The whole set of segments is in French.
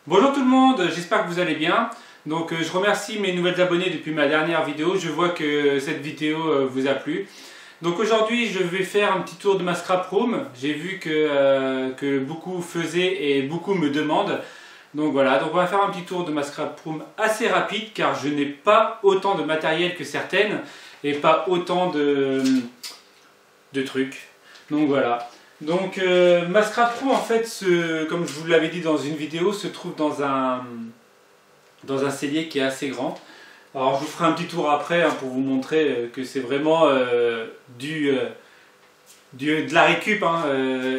Bonjour tout le monde, j'espère que vous allez bien. Donc je remercie mes nouvelles abonnés depuis ma dernière vidéo. Je vois que cette vidéo vous a plu. Donc aujourd'hui je vais faire un petit tour de ma scrap room. J'ai vu que beaucoup faisaient et beaucoup me demandent. Donc voilà, donc on va faire un petit tour de ma scrap room assez rapide car je n'ai pas autant de matériel que certaines et pas autant de trucs. Donc voilà. Donc ma scrap room en fait, comme je vous l'avais dit dans une vidéo, se trouve dans un cellier qui est assez grand. Alors je vous ferai un petit tour après pour vous montrer que c'est vraiment de la récup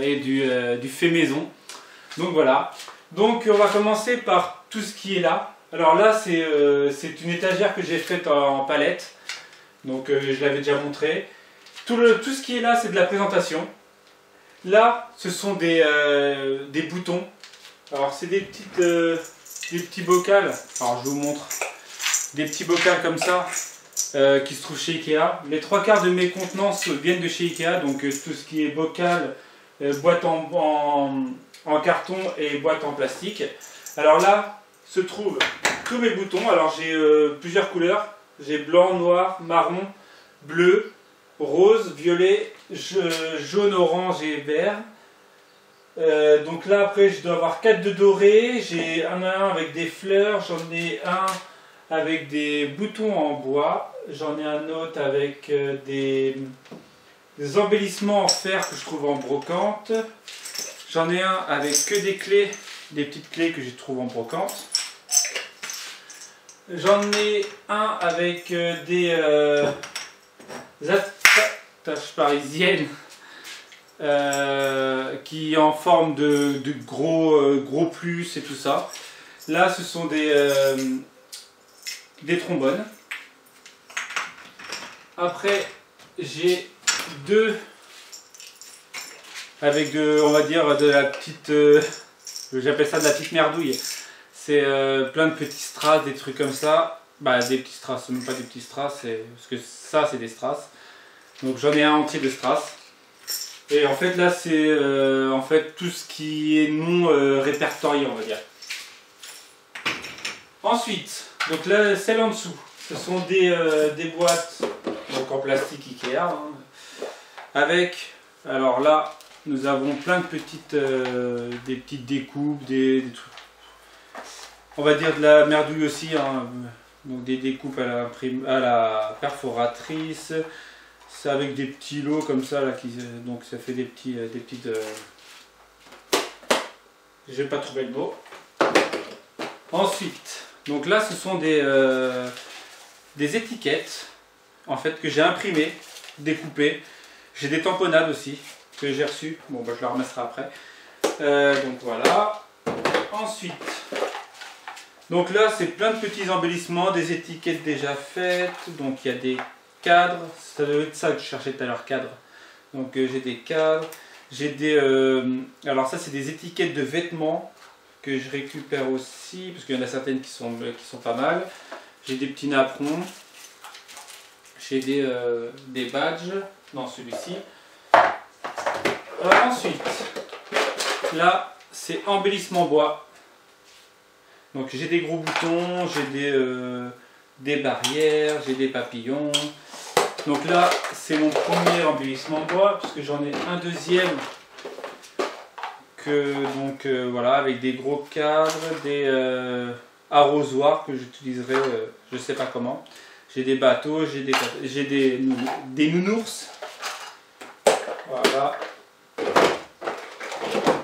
et du fait maison. Donc voilà. Donc on va commencer par tout ce qui est là. Alors là c'est une étagère que j'ai faite en palette. Donc je l'avais déjà montré. Tout ce qui est là c'est de la présentation. Là ce sont des boutons. Alors c'est des petits bocals. Alors je vous montre. Des petits bocals comme ça qui se trouvent chez Ikea. Les 3/4 de mes contenances viennent de chez Ikea. Donc tout ce qui est bocal, boîte en carton et boîte en plastique. Alors là se trouvent tous mes boutons. Alors j'ai plusieurs couleurs. J'ai blanc, noir, marron, bleu, rose, violet, jaune, orange et vert. Donc là après je dois avoir 4 de doré. J'ai un avec des fleurs. J'en ai un avec des boutons en bois. J'en ai un autre avec des embellissements en fer que je trouve en brocante. J'en ai un avec que des clés, des petites clés que je trouve en brocante. J'en ai un avec des attaches parisiennes qui en forme de gros plus et tout ça. Là ce sont des trombones. Après j'ai deux avec on va dire de la petite j'appelle ça de la petite merdouille. C'est plein de petits strass, des trucs comme ça. Bah des petits strass, même pas des petits strass, parce que ça c'est des strass. Donc j'en ai un entier de strass. Et en fait là c'est en fait tout ce qui est non répertorié, on va dire. Ensuite, donc là celle en dessous, ce sont des boîtes donc en plastique Ikea avec, alors là nous avons plein de petites des petites découpes, des trucs, on va dire de la merdouille aussi, donc des découpes à la perforatrice. C'est avec des petits lots comme ça là, donc ça fait des petites j'ai pas trouvé le mot. Ensuite, donc là ce sont des étiquettes en fait que j'ai imprimées, découpées. J'ai des tamponnades aussi que j'ai reçues. Bon bah je les remettrai après. Donc voilà. Ensuite, donc là c'est plein de petits embellissements, des étiquettes déjà faites. Donc il y a des cadres. Ça doit être ça que je cherchais tout à l'heure, cadre. Donc j'ai des cadres. J'ai des alors ça c'est des étiquettes de vêtements que je récupère aussi, parce qu'il y en a certaines qui sont pas mal. J'ai des petits napperons. J'ai des badges. Non, celui-ci. Ensuite, là, c'est embellissement bois. Donc j'ai des gros boutons, j'ai des barrières, j'ai des papillons. Donc là, c'est mon premier embellissement bois, puisque j'en ai un deuxième. Donc voilà, avec des gros cadres, des arrosoirs que j'utiliserai je sais pas comment. J'ai des bateaux, j'ai des nounours. Voilà.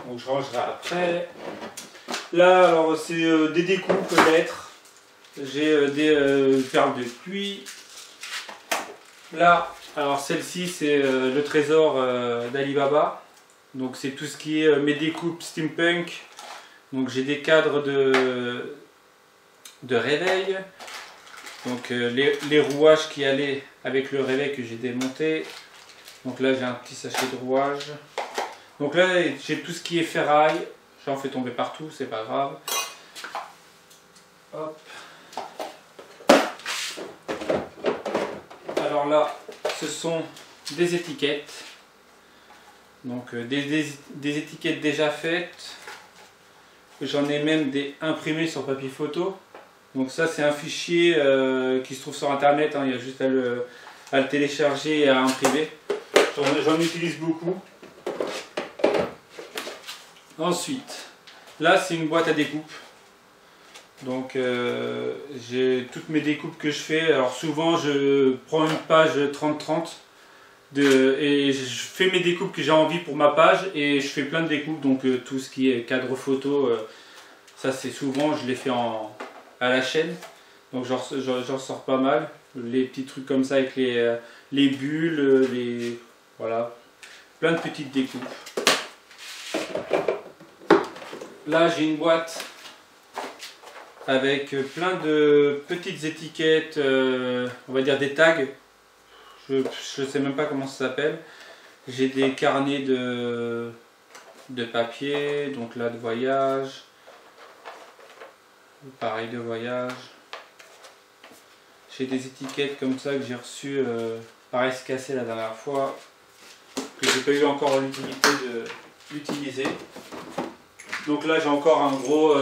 Donc je rangerai après. Là alors c'est des découpes lettres. J'ai des perles de pluie. Là, alors celle-ci c'est le trésor d'Alibaba. Donc c'est tout ce qui est mes découpes steampunk. Donc j'ai des cadres de réveil. Donc les rouages qui allaient avec le réveil que j'ai démonté. Donc là j'ai un petit sachet de rouage. Donc là j'ai tout ce qui est ferraille. J'en fais tomber partout, c'est pas grave. Hop. Alors là ce sont des étiquettes. Donc des étiquettes déjà faites. J'en ai même des imprimés sur papier photo. Donc ça c'est un fichier qui se trouve sur internet, hein. Il y a juste à le télécharger et à imprimer. J'en utilise beaucoup. Ensuite, là c'est une boîte à découpe. Donc j'ai toutes mes découpes que je fais. Alors souvent je prends une page 30-30 et je fais mes découpes que j'ai envie pour ma page et je fais plein de découpes. Donc tout ce qui est cadre photo, ça c'est souvent je les fais à la chaîne. Donc j'en sors pas mal. Les petits trucs comme ça avec les bulles, voilà, plein de petites découpes. Là j'ai une boîte avec plein de petites étiquettes, on va dire des tags. Je ne sais même pas comment ça s'appelle. J'ai des carnets de papier, donc là de voyage. Pareil de voyage. J'ai des étiquettes comme ça que j'ai reçues par SKC la dernière fois, que j'ai pas eu encore l'utilité d'utiliser. Donc là j'ai encore un gros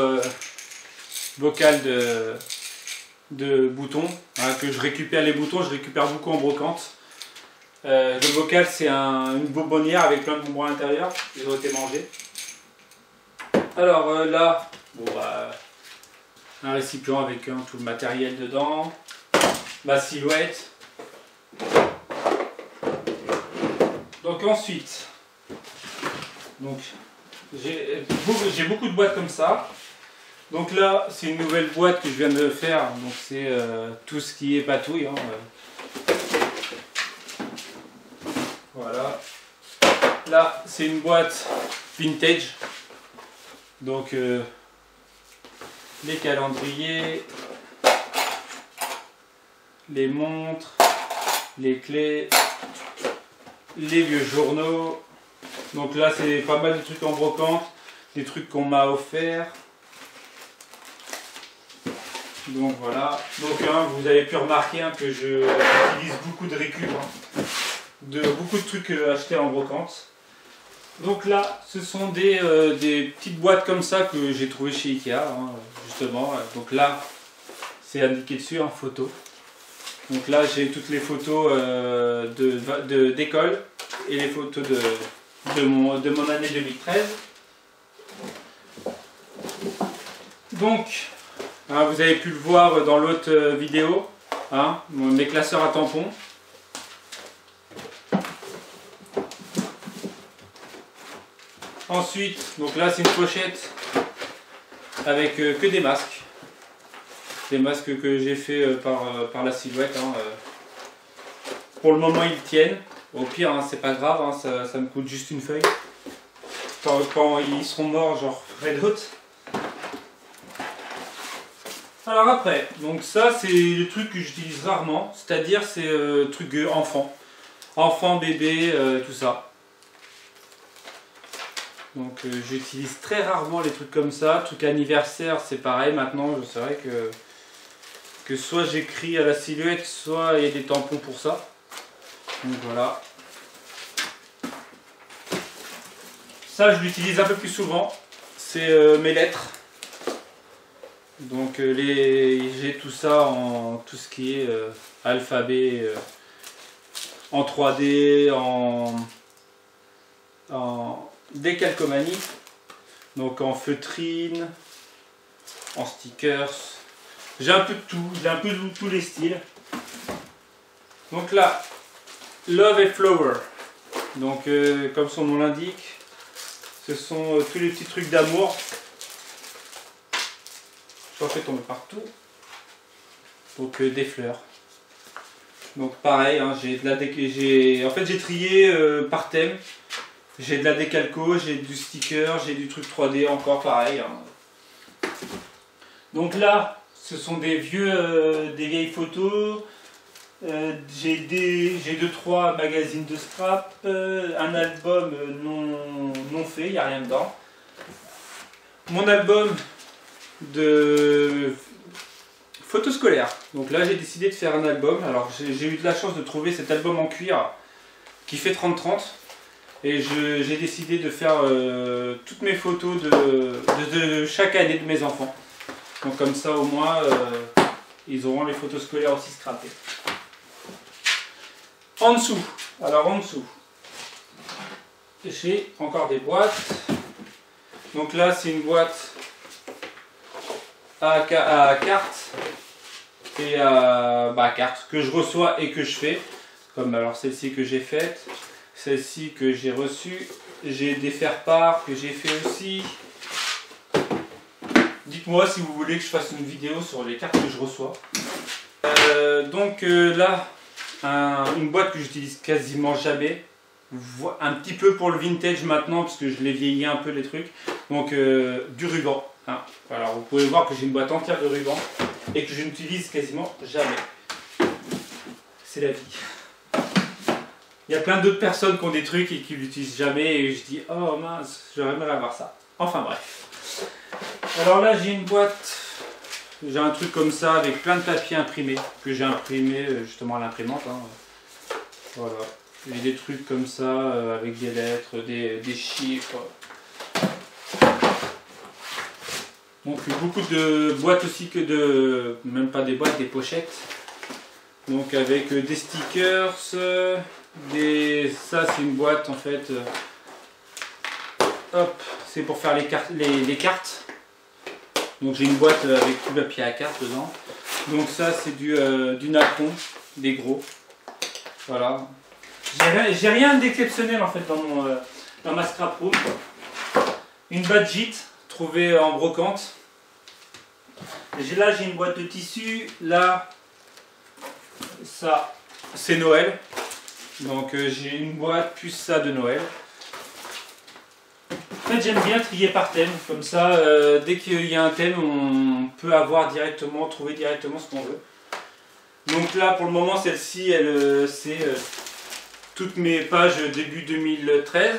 bocal de boutons, hein, que je récupère. Les boutons je récupère beaucoup en brocante. Le bocal c'est une bonbonnière avec plein de bonbons à l'intérieur, ils ont été mangés. Alors là, bon, bah, un récipient avec tout le matériel dedans, ma silhouette. Donc ensuite, j'ai beaucoup de boîtes comme ça. Donc là c'est une nouvelle boîte que je viens de faire, donc c'est tout ce qui est patouille, hein. Voilà. Là c'est une boîte vintage, donc les calendriers, les montres, les clés, les vieux journaux. Donc là c'est pas mal de trucs en brocante, des trucs qu'on m'a offert. Donc voilà. Donc hein, vous avez pu remarquer hein, que j'utilise beaucoup de récup, hein, beaucoup de trucs achetés en brocante. Donc là ce sont des petites boîtes comme ça que j'ai trouvé chez Ikea, hein, justement. Donc là c'est indiqué dessus en photo. Donc là j'ai toutes les photos d'école et les photos de mon année 2013. Donc hein, vous avez pu le voir dans l'autre vidéo, hein, mes classeurs à tampons. Ensuite, donc là c'est une pochette avec que des masques. Des masques que j'ai fait par la silhouette, hein. Pour le moment ils tiennent. Au pire hein, c'est pas grave, hein, ça me coûte juste une feuille. Quand ils seront morts j'en referai d'autres. Alors après, donc ça c'est le truc que j'utilise rarement, c'est-à-dire c'est truc enfant, bébé, tout ça. Donc j'utilise très rarement les trucs comme ça. Truc anniversaire c'est pareil maintenant, c'est vrai que soit j'écris à la silhouette, soit il y a des tampons pour ça. Donc voilà. Ça je l'utilise un peu plus souvent, c'est mes lettres. Donc j'ai tout ça en tout ce qui est alphabet en 3D, en décalcomanie, donc en feutrine, en stickers. J'ai un peu de tout, j'ai un peu de tous les styles. Donc là, Love and Flower. Donc comme son nom l'indique, ce sont tous les petits trucs d'amour. J'en fais tomber partout. Donc des fleurs. Donc pareil, hein, en fait j'ai trié par thème. J'ai de la décalco, j'ai du sticker, j'ai du truc 3D encore pareil, hein. Donc là, ce sont des vieilles photos. J'ai 2-3 magazines de scrap, un album non fait, il n'y a rien dedans. Mon album de photos scolaires. Donc là j'ai décidé de faire un album. Alors j'ai eu de la chance de trouver cet album en cuir qui fait 30-30. Et j'ai décidé de faire toutes mes photos de chaque année de mes enfants. Donc comme ça au moins, ils auront les photos scolaires aussi scrappées. En dessous, alors en dessous, j'ai encore des boîtes. Donc là c'est une boîte à carte et à carte que je reçois et que je fais. Comme alors celle-ci que j'ai faite, celle-ci que j'ai reçue, j'ai des faire-part que j'ai fait aussi. Dites-moi si vous voulez que je fasse une vidéo sur les cartes que je reçois. Là, une boîte que j'utilise quasiment jamais. Un petit peu pour le vintage maintenant parce que je l'ai vieilli un peu les trucs. Donc du ruban. Hein. Alors vous pouvez voir que j'ai une boîte entière de ruban et que je n'utilise quasiment jamais. C'est la vie. Il y a plein d'autres personnes qui ont des trucs et qui l'utilisent jamais et je dis oh mince, j'aurais aimé avoir ça. Enfin bref. Alors là j'ai une boîte, j'ai un truc comme ça avec plein de papiers imprimés que j'ai imprimé justement à l'imprimante. Hein. Voilà. J'ai des trucs comme ça avec des lettres, des chiffres. Donc beaucoup de boîtes aussi même pas des boîtes, des pochettes. Donc avec des stickers, ça c'est une boîte en fait. Hop, c'est pour faire les cartes. Donc j'ai une boîte avec tout le papier à carte dedans. Donc ça c'est du napron, des gros. Voilà. J'ai rien d'exceptionnel en fait dans ma scrap room. Une badgite trouvée en brocante. Là j'ai une boîte de tissu. Là, ça c'est Noël. Donc j'ai une boîte plus ça de Noël. En fait j'aime bien trier par thème. Comme ça, dès qu'il y a un thème, on peut trouver directement ce qu'on veut. Donc là pour le moment celle-ci, c'est toutes mes pages début 2013.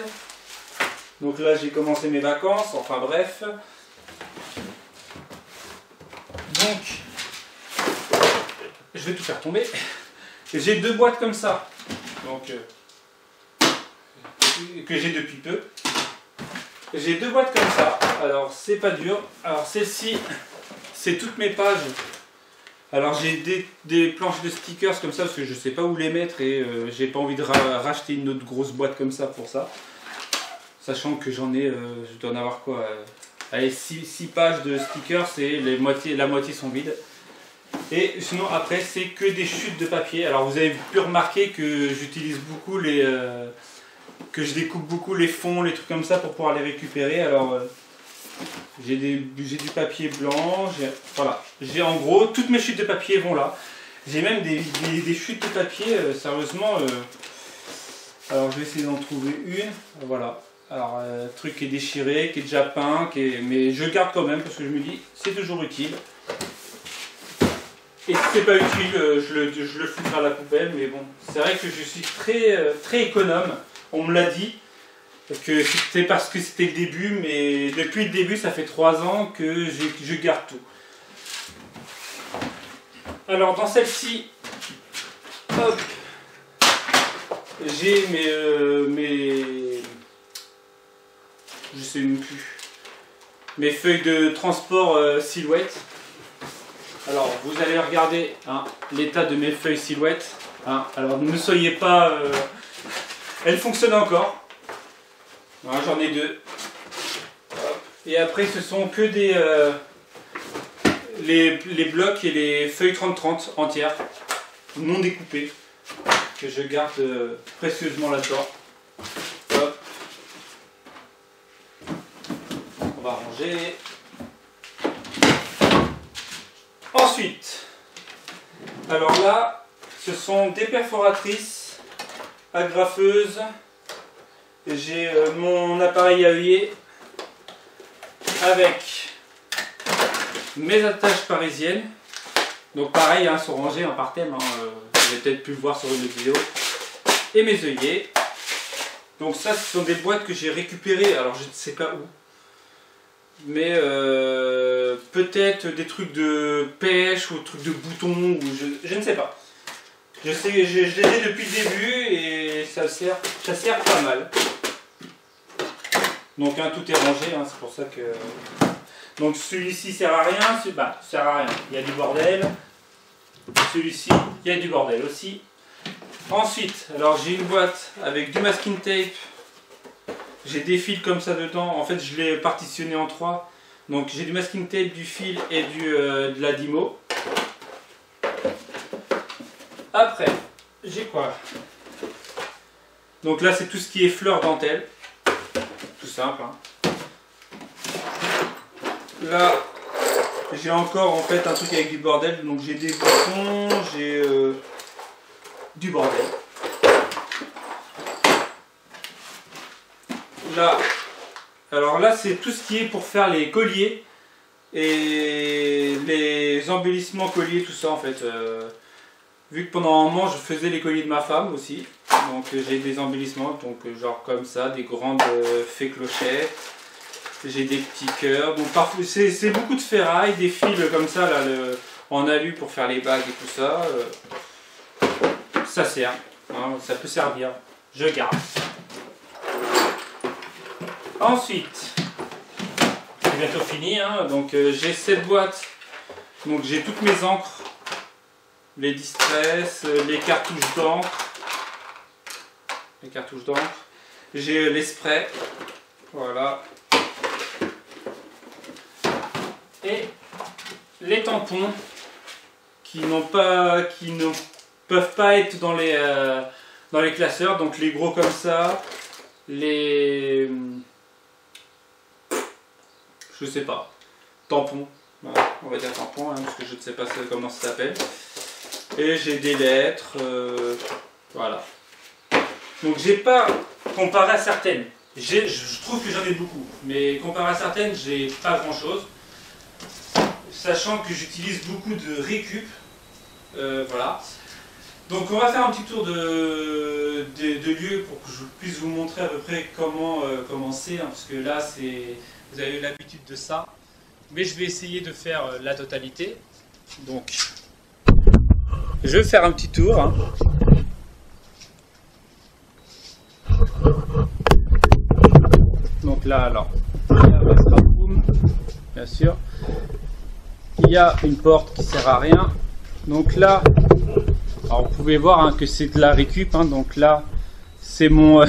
Donc là j'ai commencé mes vacances, enfin bref. Donc je vais tout faire tomber. J'ai deux boîtes comme ça. Donc que j'ai depuis peu. J'ai deux boîtes comme ça. Alors c'est pas dur. Alors celle-ci, c'est toutes mes pages. Alors j'ai des planches de stickers comme ça parce que je sais pas où les mettre et j'ai pas envie de racheter une autre grosse boîte comme ça pour ça. Sachant que j'en ai, je dois en avoir quoi allez, 6 pages de stickers et la moitié sont vides. Et sinon après c'est que des chutes de papier. Alors vous avez pu remarquer que j'utilise beaucoup que je découpe beaucoup les fonds, les trucs comme ça pour pouvoir les récupérer. Alors j'ai du papier blanc, voilà. J'ai en gros toutes mes chutes de papier vont là. J'ai même des chutes de papier, sérieusement. Alors je vais essayer d'en trouver une. Voilà. Alors truc qui est déchiré, qui est déjà peint, mais je garde quand même parce que je me dis c'est toujours utile. Et si c'est pas utile, je le foutrai à la poubelle. Mais bon, c'est vrai que je suis très économe. On me l'a dit. Que c'était parce que c'était le début, mais depuis le début, ça fait 3 ans que je garde tout. Alors dans celle-ci, hop, j'ai je sais même plus, mes feuilles de transport silhouette. Alors vous allez regarder hein, l'état de mes feuilles silhouette. Hein. Alors ne soyez pas, elles fonctionnent encore. Voilà, j'en ai 2. Hop. Et après ce sont que les blocs et les feuilles 30-30 entières, non découpées, que je garde précieusement là-dedans. Hop. On va ranger. Ensuite, alors là, ce sont des perforatrices agrafeuses. J'ai mon appareil à œillet avec mes attaches parisiennes. Donc pareil, hein, sont rangées hein, par thème. Hein, vous avez peut-être pu le voir sur une autre vidéo. Et mes œillets. Donc ça, ce sont des boîtes que j'ai récupérées. Alors je ne sais pas où. Mais peut-être des trucs de pêche ou des trucs de boutons. Ou je ne sais pas. Je les ai depuis le début et ça sert pas mal. Donc tout est rangé, hein, c'est pour ça que... Donc celui-ci sert à rien, sert à rien, il y a du bordel. Celui-ci, il y a du bordel aussi. Ensuite, alors j'ai une boîte avec du masking tape. J'ai des fils comme ça dedans. En fait, je l'ai partitionné en 3. Donc j'ai du masking tape, du fil et de la Dymo. Après, j'ai quoi? Donc là, c'est tout ce qui est fleurs dentelle. Tout simple. Hein. Là, j'ai encore en fait un truc avec du bordel. Donc j'ai des boutons, j'ai du bordel. Là, alors là, c'est tout ce qui est pour faire les colliers et les embellissements colliers, tout ça en fait. Vu que pendant un moment, je faisais les colliers de ma femme aussi. Donc j'ai des embellissements, donc genre comme ça, des grandes fées clochettes. J'ai des petits cœurs. Donc parfois, c'est beaucoup de ferraille, des fils comme ça, là, en alu pour faire les bagues et tout ça. Ça sert, hein, ça peut servir. Je garde. Ensuite, c'est bientôt fini, hein, donc j'ai cette boîte, donc j'ai toutes mes encres, les distress, les cartouches d'encre, j'ai les sprays, voilà, et les tampons qui ne peuvent pas être dans les classeurs, donc les gros comme ça, les... je sais pas, tampons, voilà, on va dire tampons, hein, parce que je ne sais pas comment ça s'appelle. Et j'ai des lettres, voilà. Donc j'ai pas, comparé à certaines, je trouve que j'en ai beaucoup, mais comparé à certaines, j'ai pas grand chose. Sachant que j'utilise beaucoup de récup, voilà. Donc on va faire un petit tour de lieu pour que je puisse vous montrer à peu près comment c'est, hein, parce que là vous avez eu l'habitude de ça, mais je vais essayer de faire la totalité. Donc je vais faire un petit tour, hein. Donc là alors, il y a Mascara Prum, bien sûr. Il y a une porte qui sert à rien. Donc là, alors vous pouvez voir, hein, que c'est de la récup, hein, donc là c'est mon,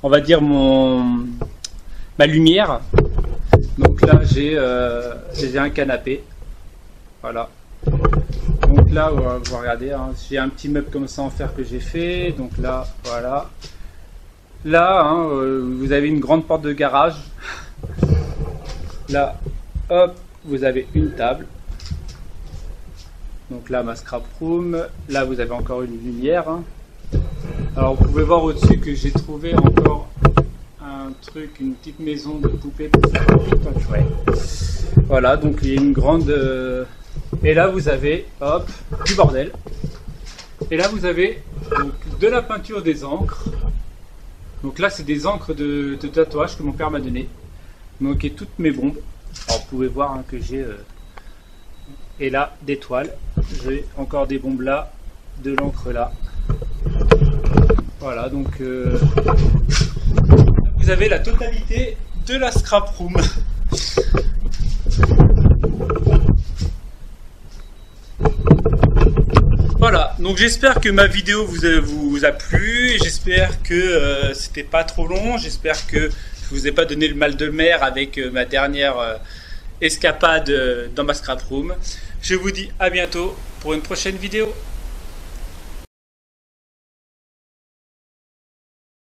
on va dire ma lumière. Donc là j'ai un canapé, voilà. Donc là vous regardez, hein, j'ai un petit meuble comme ça en fer que j'ai fait. Donc là voilà. Là hein, vous avez une grande porte de garage. Là hop, vous avez une table. Donc là, Mascara Prum. Là, vous avez encore une lumière. Hein. Alors, vous pouvez voir au-dessus que j'ai trouvé encore un truc, une petite maison de poupée pour faire un petit chouette. Voilà, donc il y a une grande... Et là, vous avez, hop, du bordel. Et là, vous avez donc, de la peinture, des encres. Donc là, c'est des encres de tatouage que mon père m'a donné. Donc, et toutes mes bombes. Alors, vous pouvez voir, hein, que j'ai... Et là, des toiles. J'ai encore des bombes là, de l'encre là. Voilà, donc vous avez la totalité de la scrap room. Voilà, donc j'espère que ma vidéo vous a plu. J'espère que c'était pas trop long. J'espère que je vous ai pas donné le mal de mer avec ma dernière escapade dans ma scrap room. Je vous dis à bientôt pour une prochaine vidéo.